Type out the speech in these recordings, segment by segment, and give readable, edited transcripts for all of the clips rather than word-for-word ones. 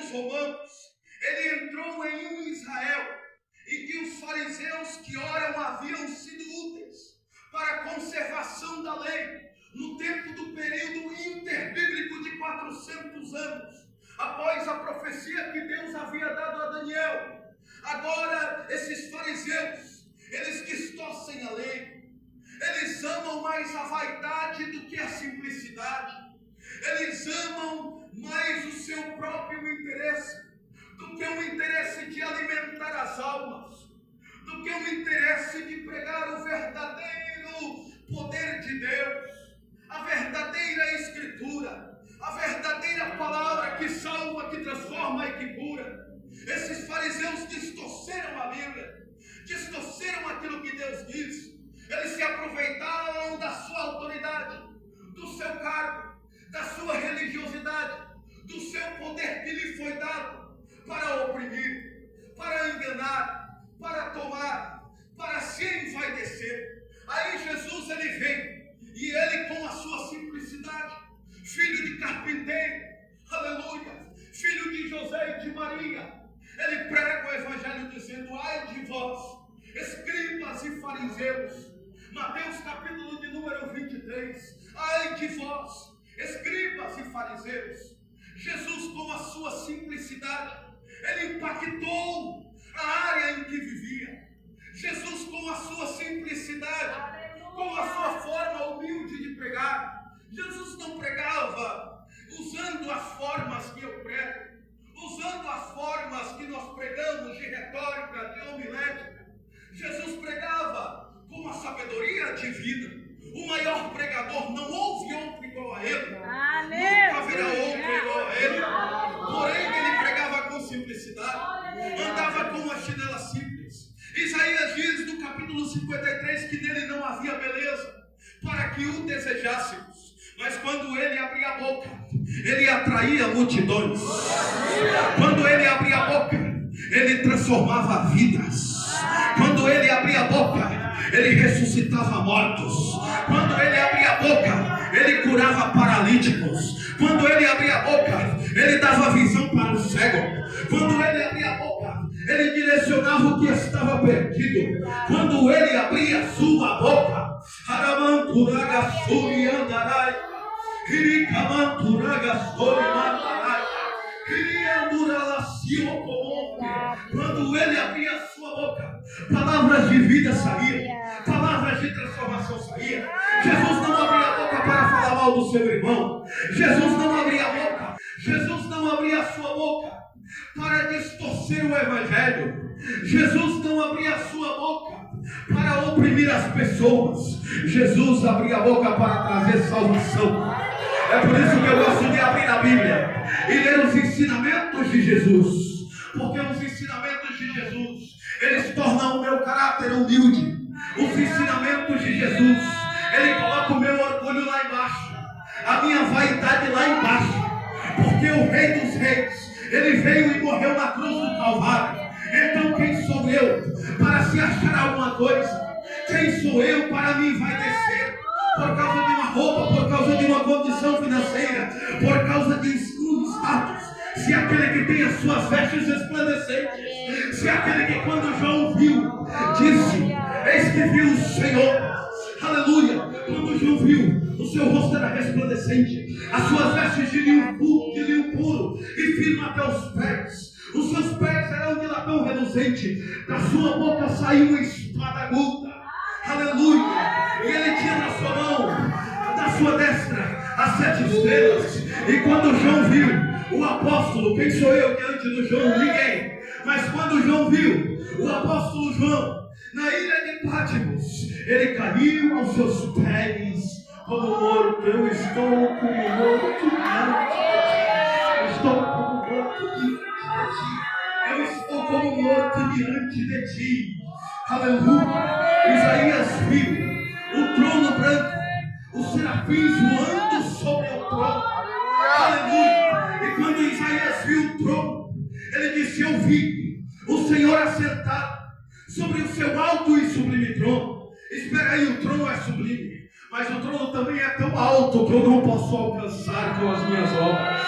os romanos, ele entrou em um Israel em que os fariseus que oram haviam sido úteis para a conservação da lei no tempo do período interbíblico de 400 anos, após a profecia que Deus havia dado a Daniel. Agora esses fariseus, eles distorcem a lei, eles amam mais a vaidade do que a simplicidade, eles amam mais o seu próprio interesse do que o interesse de alimentar as almas, do que o interesse de pregar o verdadeiro poder de Deus, a verdadeira escritura, a verdadeira palavra que salva, que transforma e que cura. Esses fariseus distorceram a Bíblia, distorceram aquilo que Deus diz. Eles se aproveitaram da sua autoridade, do seu cargo, da sua religiosidade, do seu poder que lhe foi dado para oprimir, para enganar, para tomar, para se envaidecer. Aí Jesus ele vem e ele, com a sua simplicidade, filho de carpinteiro, aleluia, filho de José e de Maria, ele prega o evangelho dizendo: ai de vós, escribas e fariseus. Mateus capítulo de número 23. Ai de vós, escribas e fariseus. Jesus, com a sua simplicidade, ele impactou a área em que vivia. Jesus, com a sua simplicidade, com a sua forma humilde de pregar, Jesus não pregava usando as formas que eu prego, usando as formas que nós pregamos de retórica, de homilética. Jesus pregava com a sabedoria divina. O maior pregador, não houve outro igual a ele, nunca haverá outro igual a ele. Porém, ele pregava com simplicidade, andava com uma chinela simples. Isaías diz no capítulo 53 que nele não havia beleza para que o desejássemos, mas quando ele abria a boca, ele atraía multidões. Quando ele abria a boca, ele transformava vidas. Quando ele abria a boca, ele ressuscitava mortos. Quando ele abria a boca, ele curava paralíticos. Quando ele abria a boca, ele dava visão para o cego. Quando ele abria a boca, ele direcionava o que estava perdido. Quando ele abria a sua boca, Aramanturaga Suri Andarai, Hiricamanturaga Suri Mandarai, Hirianduralacio Comonte. Quando ele abria a sua boca, palavras de vida saíam, palavras de transformação saíam. Jesus não abria a boca para falar mal do seu irmão. Jesus não abria a boca. Jesus não abria a sua boca para distorcer o evangelho. Jesus não abria a sua boca para oprimir as pessoas. Jesus abria a boca para trazer salvação. É por isso que eu gosto de abrir a Bíblia e ler os ensinamentos de Jesus, porque os ensinamentos de Jesus, eles tornam o meu caráter humilde. Os ensinamentos de Jesus, ele coloca o meu orgulho lá embaixo, a minha vaidade lá embaixo, porque o Rei dos Reis, ele veio e morreu na cruz do Calvário. Então quem sou eu para se achar alguma coisa? Quem sou eu para me envaidecer por causa de uma roupa, por causa de uma condição financeira, por causa de um status? Se aquele que tem as suas vestes resplandecentes, se aquele que quando João viu, disse: eis que viu o Senhor, aleluia. Quando João viu, o seu rosto era resplandecente, as suas vestes de linho puro e firme até os pés, os seus pés eram de latão reluzente, da sua boca saiu uma espada aguda, aleluia. E ele tinha na sua mão, na sua destra, as 7 estrelas. E quando João viu o apóstolo, quem sou eu diante do João? Ninguém. Mas quando João viu o apóstolo João na ilha de Pátimos, ele caiu aos seus pés como morto. Eu estou como morto diante de ti. Eu estou como morto diante de ti. Eu estou como morto diante de ti. Aleluia. Isaías viu o trono branco, os serafins voando sobre o trono. Aleluia. E quando Isaías viu o trono, ele disse: eu vi o Senhor assentado sobre o seu alto e sublime trono. Espera aí, o trono é sublime, mas o trono também é tão alto que eu não posso alcançar com as minhas obras.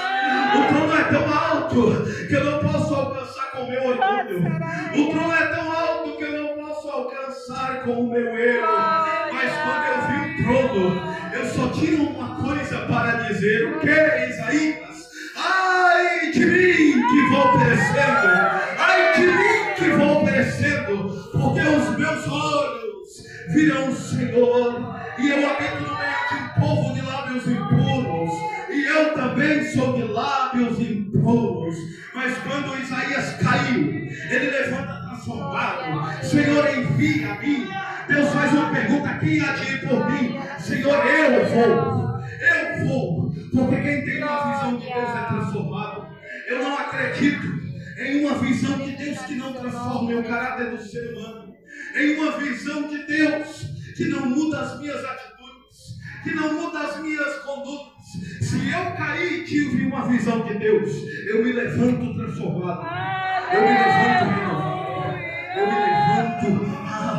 O trono é tão alto alto que eu não posso alcançar com o meu orgulho. O trono é tão alto que eu não posso alcançar com o meu eu. Mas quando eu vi o trono, eu só tinha uma coisa para dizer. O que, Isaías? Ai de mim que vou perecendo. Ai de mim que vou perecendo. Porque os meus olhos viram o Senhor. E eu habito no meio de um povo de lábios impuros. E eu também sou de lábios impuros. Mas quando Isaías caiu, ele levanta transformado. Senhor, envia a mim. Deus faz uma pergunta: quem há de ir por mim? Senhor, eu vou. Eu vou. Porque quem tem uma visão de Deus é transformado. Eu não acredito em uma visão de Deus que não transforma o caráter do ser humano. Em uma visão de Deus que não muda as minhas atitudes, que não muda as minhas condutas. Se eu cair e tive uma visão de Deus, eu me levanto transformado. Eu me levanto renovado. Eu me levanto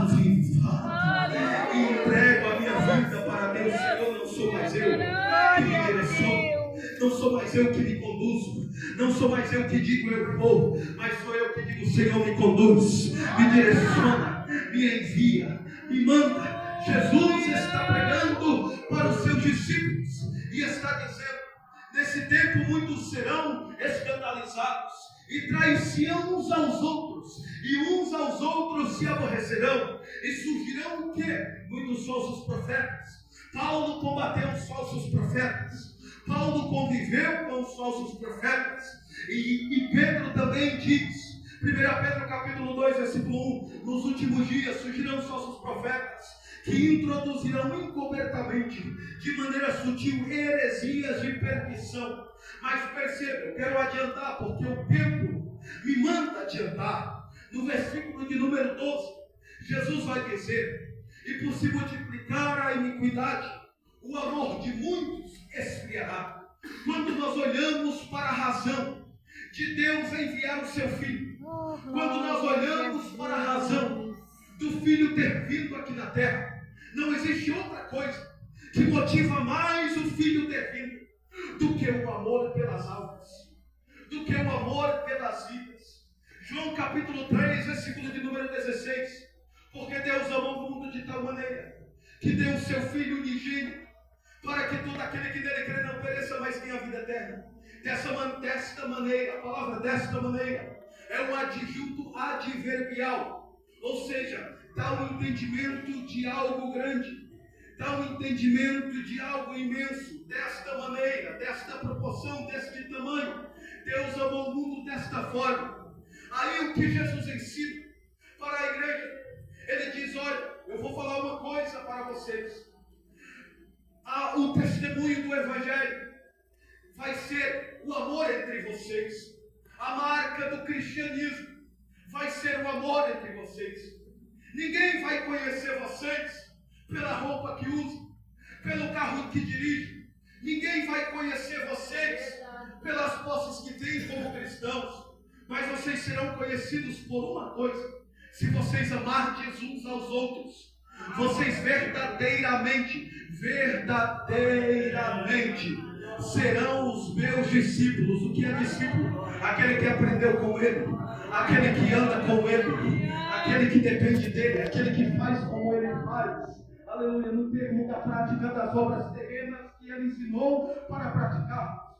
avivado. E entrego a minha vida para Deus. Senhor, não sou mais eu que me direciono. Não sou mais eu que me conduzo. Não sou mais eu que digo eu vou. Mas sou eu que digo: Senhor, me conduz, me direciona, me envia, me manda. Jesus está pregando para os seus discípulos e está dizendo: nesse tempo muitos serão escandalizados e trair-se-ão uns aos outros, e uns aos outros se aborrecerão, e surgirão o quê? Muitos falsos profetas. Paulo combateu os falsos profetas. Paulo conviveu com os falsos profetas. E Pedro também diz, 1 Pedro capítulo 2, versículo 1: nos últimos dias surgirão os falsos profetas, que introduzirão encobertamente, de maneira sutil, heresias de perdição. Mas perceba, eu quero adiantar, porque o tempo me manda adiantar. No versículo de número 12, Jesus vai dizer: e por se multiplicar a iniquidade, o amor de muitos esfriará. Quando nós olhamos para a razão de Deus enviar o seu Filho, quando nós olhamos para a razão do Filho ter vindo aqui na terra, não existe outra coisa que motiva mais o Filho ter vindo do que o amor pelas almas, do que o amor pelas vidas. João capítulo 3, versículo de número 16: porque Deus amou o mundo de tal maneira que deu o seu Filho unigênito, para que todo aquele que nele crê não pereça, mas tenha a vida eterna. Desta maneira, a palavra desta maneira é um adjunto adverbial, ou seja, dá um entendimento de algo grande, dá um entendimento de algo imenso. Desta maneira, desta proporção, deste tamanho, Deus amou o mundo desta forma. Aí o que Jesus ensina para a igreja? Ele diz: olha, eu vou falar uma coisa para vocês. O testemunho do Evangelho vai ser o amor entre vocês. A marca do cristianismo vai ser o amor entre vocês. Ninguém vai conhecer vocês pela roupa que usam, pelo carro que dirigem. Ninguém vai conhecer vocês pelas posses que têm como cristãos. Mas vocês serão conhecidos por uma coisa: se vocês amarem uns aos outros. Vocês verdadeiramente serão os meus discípulos. O que é discípulo? Aquele que aprendeu com ele, aquele que anda com ele, aquele que depende dele, aquele que faz como ele faz. Aleluia, no termo da prática das obras terrenas que ele ensinou para praticar.